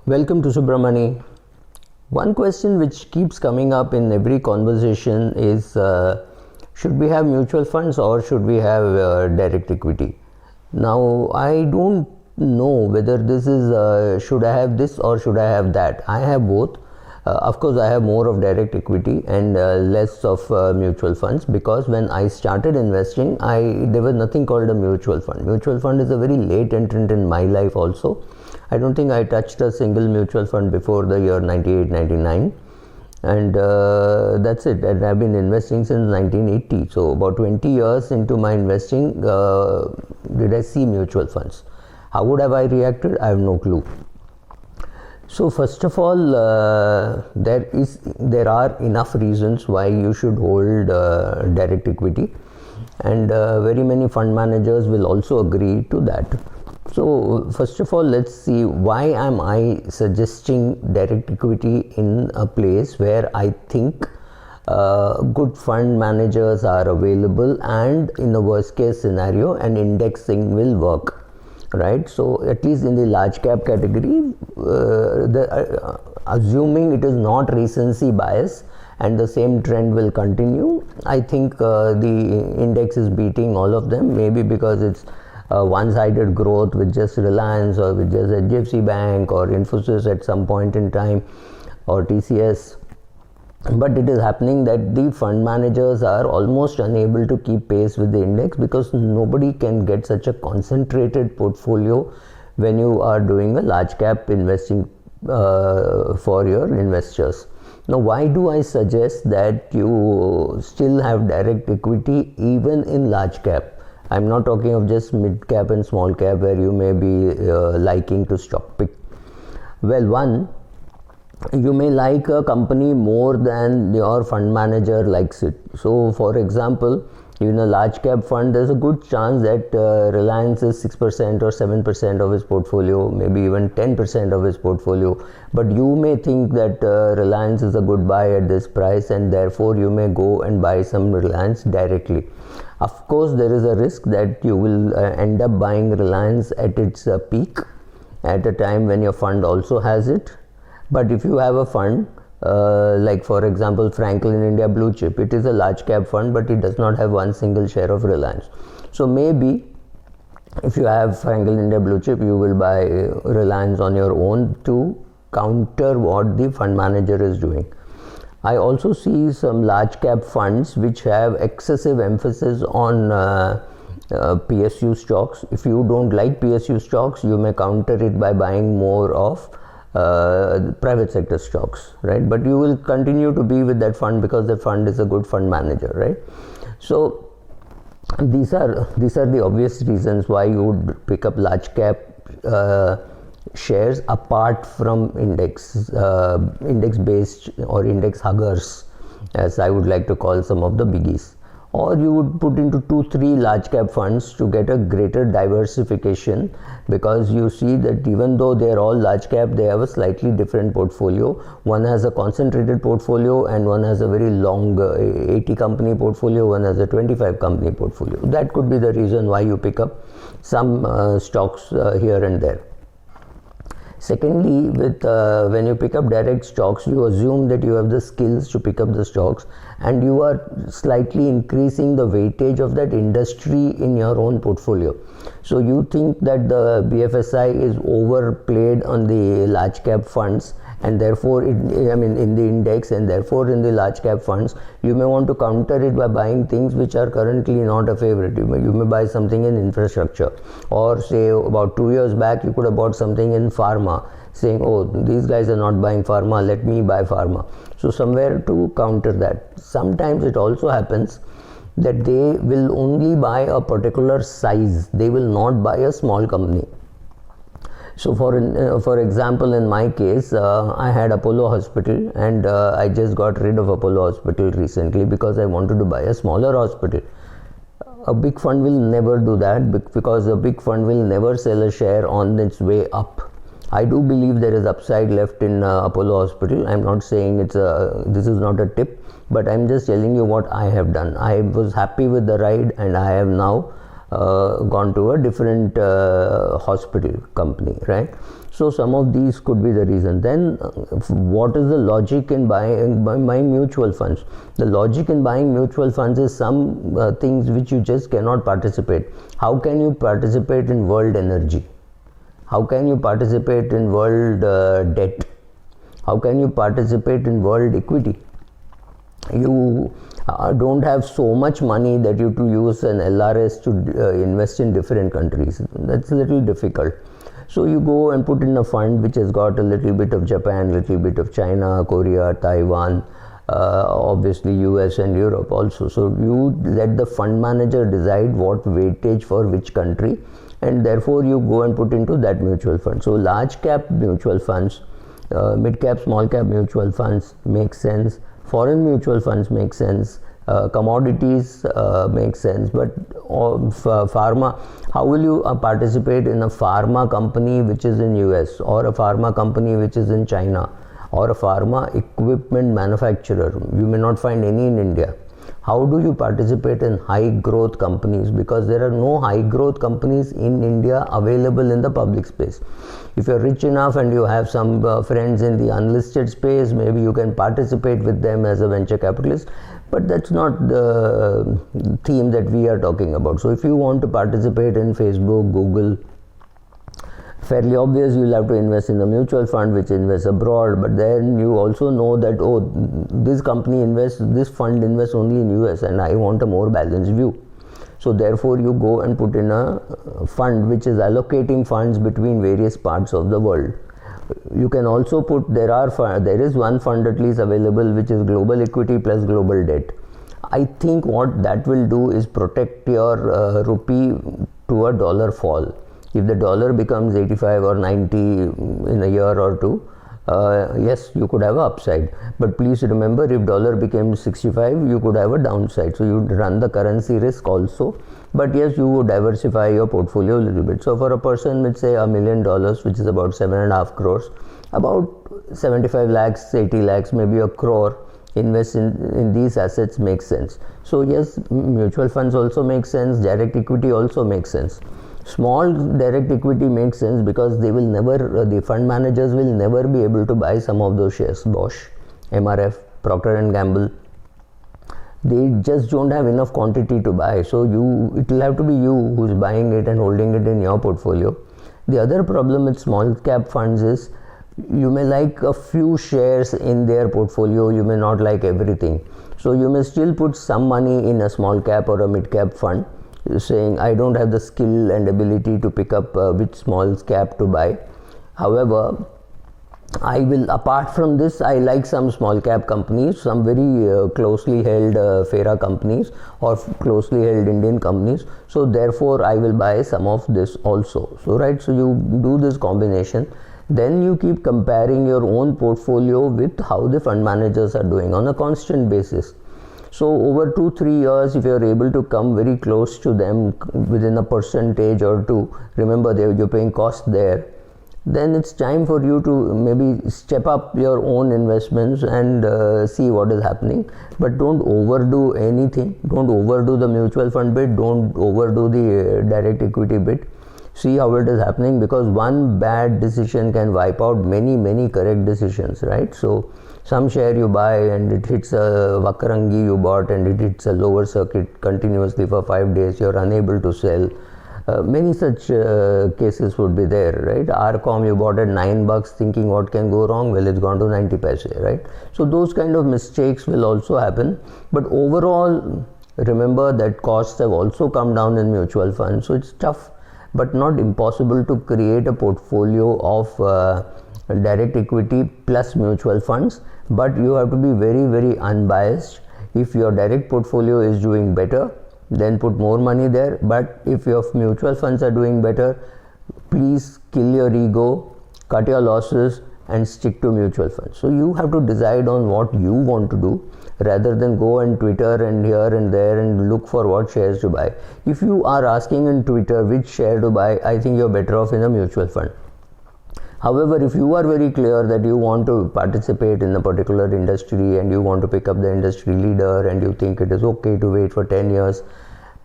Welcome to Subramani. One question which keeps coming up in every conversation is should we have mutual funds or should we have direct equity? Now, I don't know whether this is should I have this or should I have that. I have both. Of course, I have more of direct equity and less of mutual funds, because when I started investing, there was nothing called a mutual fund. Mutual fund is a very late entrant in my life also. I don't think I touched a single mutual fund before the year 98, 99, and that's it. And I've been investing since 1980. So about 20 years into my investing, did I see mutual funds? How would have I reacted? I have no clue. So first of all, there are enough reasons why you should hold direct equity, and very many fund managers will also agree to that. So first of all, let's see, why am I suggesting direct equity in a place where I think good fund managers are available, and in a worst case scenario an indexing will work, right? So at least in the large cap category, assuming it is not recency bias and the same trend will continue, I think the index is beating all of them, maybe because it's one-sided growth with just Reliance or with just HDFC Bank or Infosys at some point in time, or TCS. But it is happening that the fund managers are almost unable to keep pace with the index, because nobody can get such a concentrated portfolio when you are doing a large cap investing for your investors. Now, why do I suggest that you still have direct equity even in large cap? I'm not talking of just mid cap and small cap where you may be liking to stock pick. Well, one, you may like a company more than your fund manager likes it. So for example, in a large cap fund, there's a good chance that Reliance is 6% or 7% of his portfolio, maybe even 10% of his portfolio. But you may think that Reliance is a good buy at this price, and therefore you may go and buy some Reliance directly. Of course, there is a risk that you will end up buying Reliance at its peak at a time when your fund also has it. But if you have a fund like for example Franklin India Blue Chip, it is a large cap fund but it does not have one single share of Reliance. So maybe if you have Franklin India Blue Chip, you will buy Reliance on your own to counter what the fund manager is doing. I also see some large cap funds which have excessive emphasis on PSU stocks. If you don't like PSU stocks, you may counter it by buying more of private sector stocks, right? But you will continue to be with that fund because the fund is a good fund manager, right? So these are the obvious reasons why you would pick up large cap shares apart from index based or index huggers, as I would like to call some of the biggies. Or you would put into 2-3 large cap funds to get a greater diversification, because you see that even though they are all large cap, they have a slightly different portfolio. One has a concentrated portfolio and one has a very long 80 company portfolio, one has a 25 company portfolio. That could be the reason why you pick up some stocks here and there. Secondly, when you pick up direct stocks, you assume that you have the skills to pick up the stocks, and you are slightly increasing the weightage of that industry in your own portfolio. So you think that the BFSI is overplayed on the large cap funds, and therefore in the index, and therefore in the large cap funds you may want to counter it by buying things which are currently not a favorite. You may buy something in infrastructure, or say about 2 years back you could have bought something in pharma, saying, oh, these guys are not buying pharma, let me buy pharma. So somewhere to counter that. Sometimes it also happens that they will only buy a particular size, they will not buy a small company. So for example, in my case, I had Apollo Hospital, and I just got rid of Apollo Hospital recently because I wanted to buy a smaller hospital. A big fund will never do that, because a big fund will never sell a share on its way up. I do believe there is upside left in Apollo Hospital. I'm not saying this is not a tip, but I'm just telling you what I have done. I was happy with the ride, and I have now gone to a different hospital company, right? So some of these could be the reason. Then what is the logic in buying mutual funds? The logic in buying mutual funds is some things which you just cannot participate. How can you participate in world energy? How can you participate in world debt? How can you participate in world equity? You don't have so much money that you to use an LRS to invest in different countries. That's a little difficult. So you go and put in a fund which has got a little bit of Japan, little bit of China, Korea, Taiwan, obviously US and Europe also. So you let the fund manager decide what weightage for which country, and therefore you go and put into that mutual fund. So large cap mutual funds, mid cap, small cap mutual funds make sense. Foreign mutual funds make sense. Commodities make sense, but pharma, how will you participate in a pharma company which is in US, or a pharma company which is in China, or a pharma equipment manufacturer? You may not find any in India. How do you participate in high growth companies? Because there are no high growth companies in India available in the public space. If you're rich enough and you have some friends in the unlisted space, maybe you can participate with them as a venture capitalist, but that's not the theme that we are talking about. So if you want to participate in Facebook, Google, fairly obvious, you'll have to invest in a mutual fund which invests abroad, but then you also know that, oh, this company invests, this fund invests only in US and I want a more balanced view. So therefore you go and put in a fund which is allocating funds between various parts of the world. You can also put, there is one fund at least available which is global equity plus global debt. I think what that will do is protect your rupee to a dollar fall. If the dollar becomes 85 or 90 in a year or two, yes, you could have an upside. But please remember, if dollar becomes 65, you could have a downside. So you run the currency risk also. But yes, you would diversify your portfolio a little bit. So for a person with say $1 million, which is about 7.5 crores, about 75 lakhs, 80 lakhs, maybe a crore, invest in these assets makes sense. So yes, mutual funds also make sense, direct equity also makes sense. Small direct equity makes sense because they will never, the fund managers will never be able to buy some of those shares. Bosch, MRF, Procter and Gamble, they just don't have enough quantity to buy. So it will have to be you who's buying it and holding it in your portfolio. The other problem with small cap funds is you may like a few shares in their portfolio, you may not like everything. So you may still put some money in a small cap or a mid cap fund, saying I don't have the skill and ability to pick up which small cap to buy. However, I will, apart from this, I like some small cap companies, some very closely held FERA companies or closely held Indian companies. So therefore I will buy some of this also. So right, so you do this combination, then you keep comparing your own portfolio with how the fund managers are doing on a constant basis. So over 2-3 years, if you are able to come very close to them within a percentage or two, remember you're paying cost there, then it's time for you to maybe step up your own investments and see what is happening. But don't overdo anything. Don't overdo the mutual fund bit. Don't overdo the direct equity bit. See how it is happening, because one bad decision can wipe out many correct decisions, right? So some share you buy and it hits a Vakarangi you bought and it hits a lower circuit continuously for 5 days, you're unable to sell. Many such cases would be there, right? RCom you bought at $9 thinking what can go wrong, well it's gone to 90 paise, right? So those kind of mistakes will also happen. But overall, remember that costs have also come down in mutual funds, so it's tough but not impossible to create a portfolio of direct equity plus mutual funds. But you have to be very unbiased. If your direct portfolio is doing better, then put more money there. But if your mutual funds are doing better, please kill your ego, cut your losses and stick to mutual funds. So you have to decide on what you want to do rather than go on Twitter and here and there and look for what shares to buy. If you are asking in Twitter which share to buy, I think you're better off in a mutual fund. However, if you are very clear that you want to participate in a particular industry and you want to pick up the industry leader and you think it is okay to wait for 10 years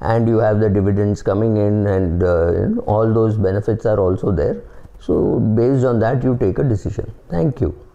and you have the dividends coming in, and all those benefits are also there. So based on that, you take a decision. Thank you.